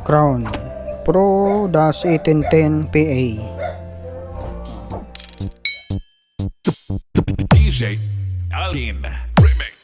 Crown Pro Dash 1810 PA. DJ Alin Remix.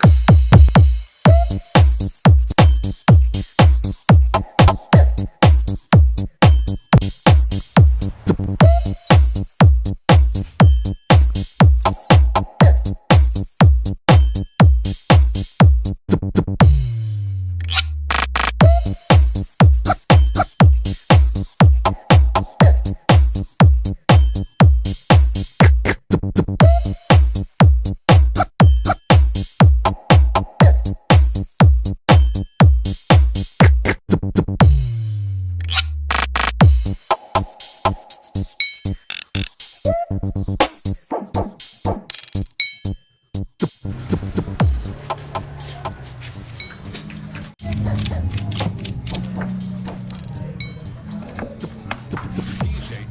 DJ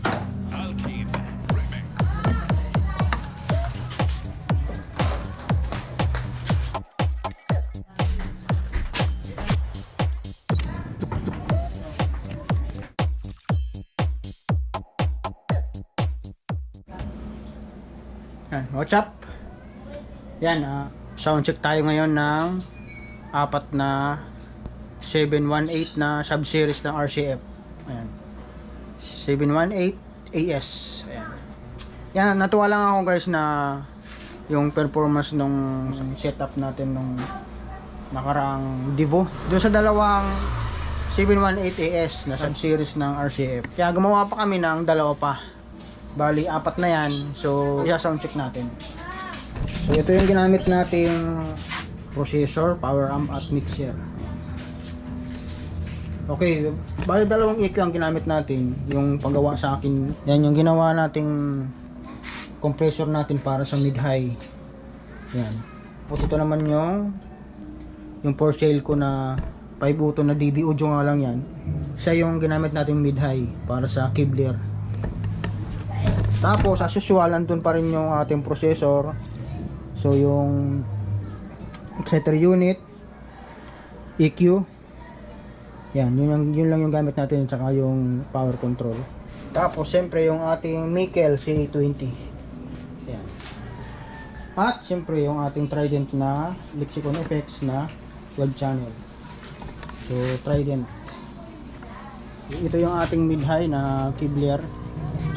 Alin Remix. What's up? Yan, sound check tayo ngayon ng apat na 718 na sub-series ng RCF. Ayan. 718 AS. Ayan. Yan, natuwa lang ako guys na yung performance nung setup natin nung nakaraang Devo. Doon sa dalawang 718 AS na sub-series ng RCF. Kaya gumawa pa kami ng dalawa pa. Bali, apat na yan. So, isa-sound check natin. So, ito yung ginamit nating processor, power amp at mixer. Okay, bali dalawang EQ ang ginamit natin. Yung paggawa sa akin, yan yung ginawa nating compressor natin para sa mid-high. Yan. Tapos ito naman yung for sale ko na 5 button na DB audio nga lang yan. Siya yung ginamit nating mid-high para sa Kibler. Tapos as usual, andun pa rin yung ating processor. So yung exciter unit, EQ, yan, yun lang yung gamit natin, tsaka yung power control. Tapos siyempre yung ating Mikel C20. Yan. At siyempre yung ating Trident na Lexicon FX na 12 channel. So Trident. Ito yung ating mid-high na Kibler.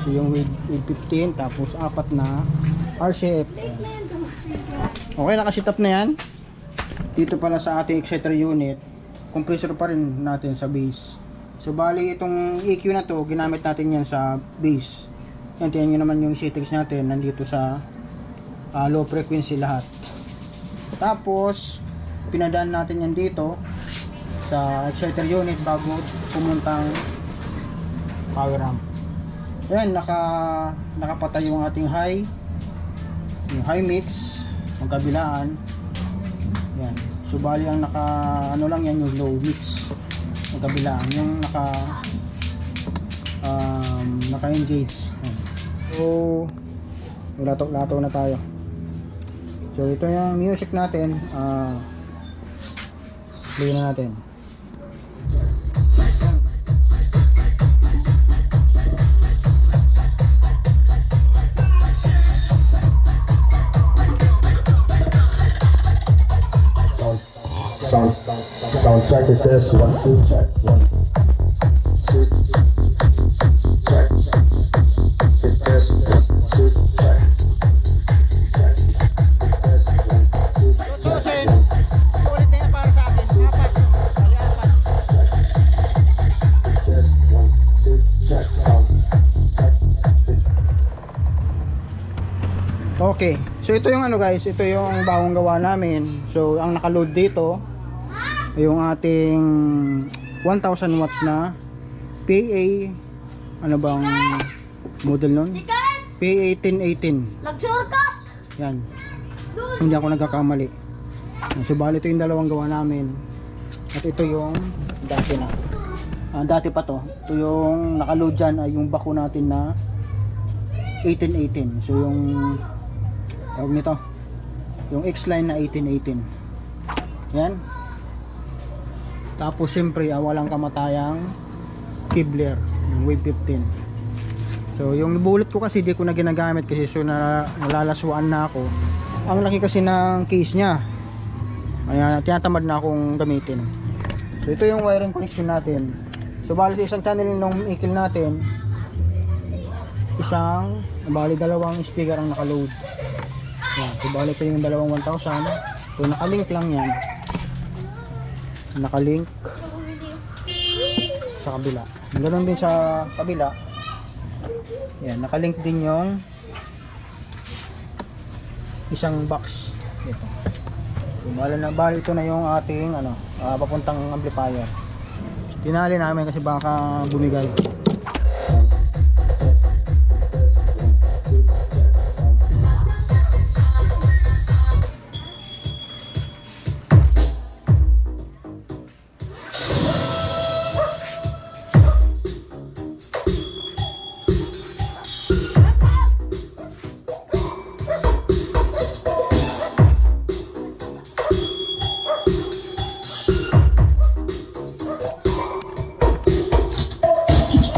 So yung with 15, tapos apat na RCF. Okay, naka-set up na yan. Dito pala sa ating exciter unit, compressor pa rin natin sa base. So bali itong EQ na to, ginamit natin yan sa base. Yan, tingnan nyo naman yung settings natin nandito sa low frequency lahat. Tapos pinadaan natin yan dito sa exciter unit bago pumuntang power amp. Ayan, nakapatay yung ating high, yung high mix, magkabilaan. Yan. So bali ang ano lang yan, yung low mix, magkabilaan, yung naka-engage. So lato na tayo. So ito yung music natin, play na natin. Sound check it, this 1 2 check 1 2 check it, this 1 2 check check it, this 1 2 check Ulit na yan para sa akin. Apat. Bali, apat. this 1 2 check sound check it. Okay. So ito yung ano guys, ito yung bagong gawa namin. So ang naka-load dito yung ating 1000 watts na PA, ano bang model nun? PA 1018. Nag-shortcut! Yan. Hindi ako nagkakamali. So bali ito yung dalawang gawa namin. At ito yung dati na. Dati pa to. Ito yung naka-load dyan ay yung bako natin na 1818. So yung tawag nito, yung X-line na 1818. Yan. Tapos siyempre walang kamatayang Kevlar, yung Wave 15. So yung bullet ko kasi di ko na ginagamit kasi so nalalaswaan na ako. Ang laki kasi ng case niya. Kaya tinatamad na akong gamitin. So ito yung wiring connection natin. So bali sa isang channel ng ikil natin, bali dalawang speaker ang nakaload. Yan. So bali ito yung dalawang 1,000. So nakalink lang yan. Nakalink sa kabila. Ganoon din sa kabila. Yan, nakalink din yung isang box. Ito. So bali ito na yung ating papuntang amplifier. Tinali namin kasi baka bumigay.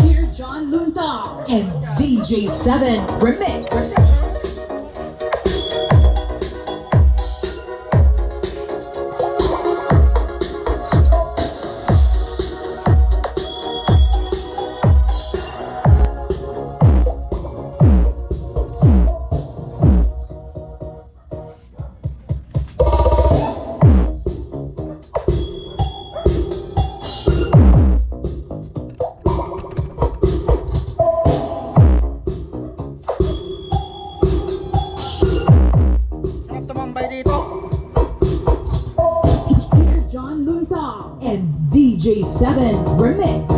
Here, John Luntang and DJ7 Remix. Sarap tumambay dito. Here, John Luntang and DJ7 Remix.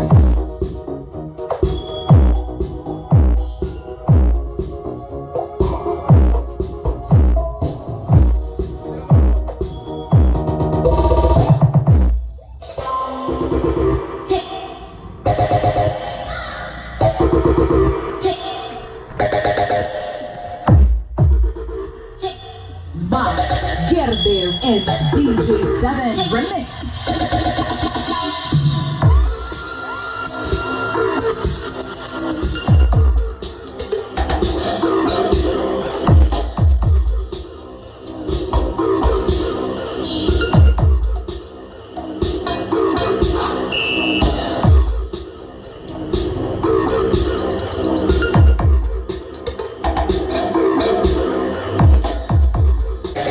Mike Gerder and DJ7 Remix.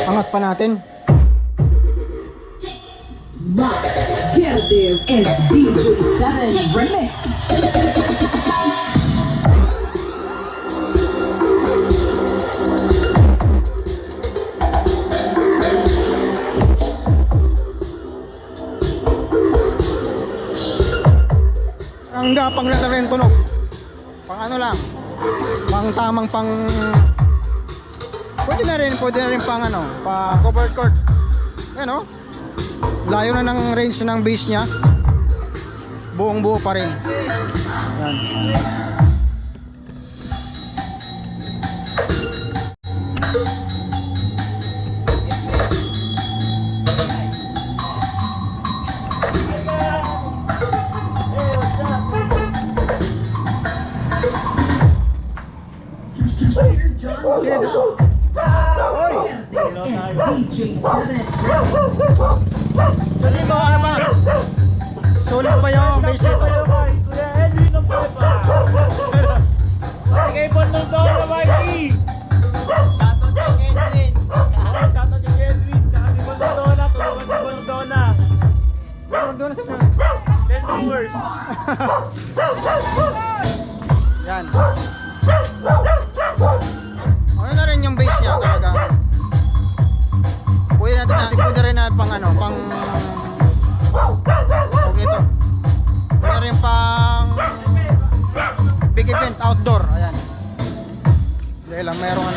Angat pa natin. Mike Gerder and DJ7 Remix. Ang gapang lang na rin tunog. Pang lang. Pang tamang pwede na rin pang pa covered court. Yan o. Layo na ng range ng bass niya. Buong buo pa rin. Yan. Here, John Luntang. Gerder and DJ7 Remix. Sulit ba? Ano ba? Sulit ba yung bass nito? Kuya Edwin ang pala pa. Kay Bondong daw na Mikey. Shoutout kay Edwin. Shoutout kay Edwin. Tsaka si Bondong Dona. Tulungan si Bondong Dona. Doon na siya. 10 viewers. Yan. Ano na rin yung bass niya talaga. Pwede rin na pang tawag nito. Pwede rin pang big event outdoor. Ayan. Dahil lang mayroong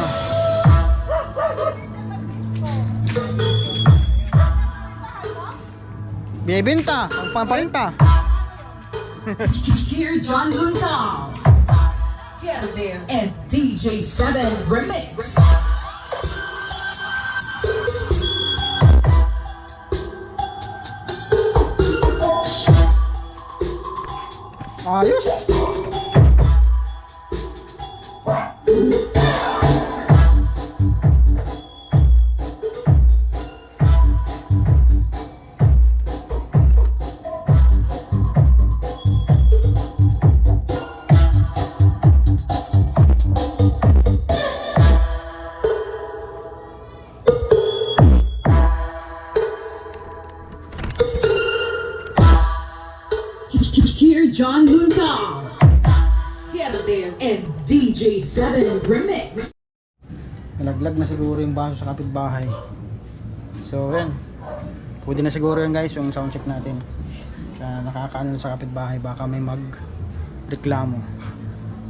binibenta, ang pampalinta. Here, John Luntang. Gerder and DJ7 Remix. Ayos. Here, John Luntal. Get there and DJ 7 Remix. Nalaglag na siguro yung baso sa kapitbahay. So yan, pwede na siguro yan guys yung sound check natin. Kaya nakakaano sa kapitbahay, baka may mag reklamo.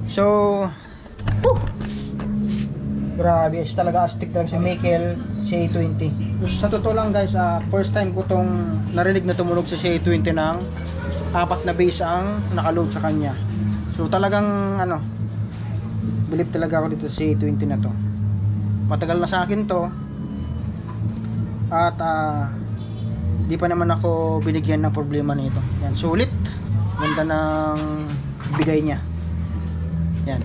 So whew, grabe, talaga astig talaga si Michael CA20. Sa totoo lang guys, first time ko tong narinig na tumunog sa CA20 ng 4 na bass ang nakaload sa kanya. So talagang ano, believe talaga ako dito sa CA20 na to. Matagal na sa akin to. At di pa naman ako binigyan ng problema nito. Yan, sulit. Ganda ng bigay niya. Yan.